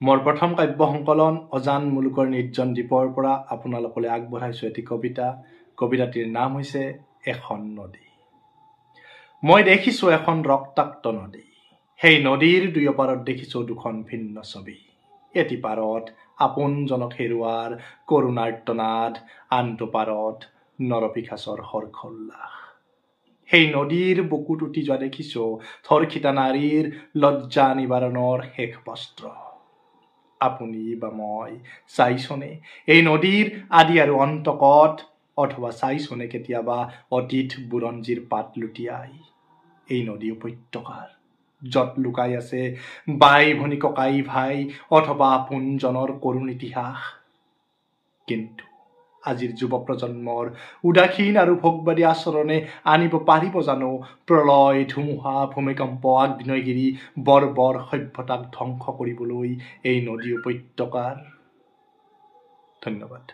মোৰ প্ৰথম কাব্য সংকলন অজান মুলুকৰ নিৰ্জন দ্বীপৰ পৰা আপোনালোকলৈ আগবঢ়াইছো এটি কবিতা। কবিতাটিৰ নাম হৈছে এখন নদী। মই দেখিছো এখন ৰক্তাক্ত নদী। সেই নদীৰ দুয়ো পাৰত দেখিছো দুখন ভিন্ন ছবি। এটি পাৰত আপোনজনক হেৰুৱাৰ কৰুণাৰ্তনাদ, আনটো পাৰত নৰপিশাচৰ হৰ্ষোল্লাস। সেই নদীৰ বুকুত উটি যোৱা দেখিছো ধৰ্ষিতা নাৰীৰ লজ্জা নিবাৰণৰ শেষ বস্ত্ৰ। আপুনি বা মই চাইছনে এই নদীৰ আদি আৰু অন্তকত, অথবা চাইছনে কেতিয়াবা অতীত বুৰঞ্জীৰ পাত লুটিয়াই? এই নদী উপত্যকাৰ য'ত লুকাই আছে বাই ভনী ককাই ভাই অথবা আপোনজনৰ কৰুণ ইতিহাস। কিন্তু আজিৰ যুৱ প্ৰজন্মৰ উদাসীন আৰু ভোগবাদী আচৰণে আনিব পাৰিব জানো প্ৰলয়, ধুমুহা, ভূমিকম্প, আগ্নেয়গিৰি, বৰ্বৰ সভ্যতাক ধ্বংস কৰিবলৈ এই নদী উপত্যকাৰ? ধন্যবাদ।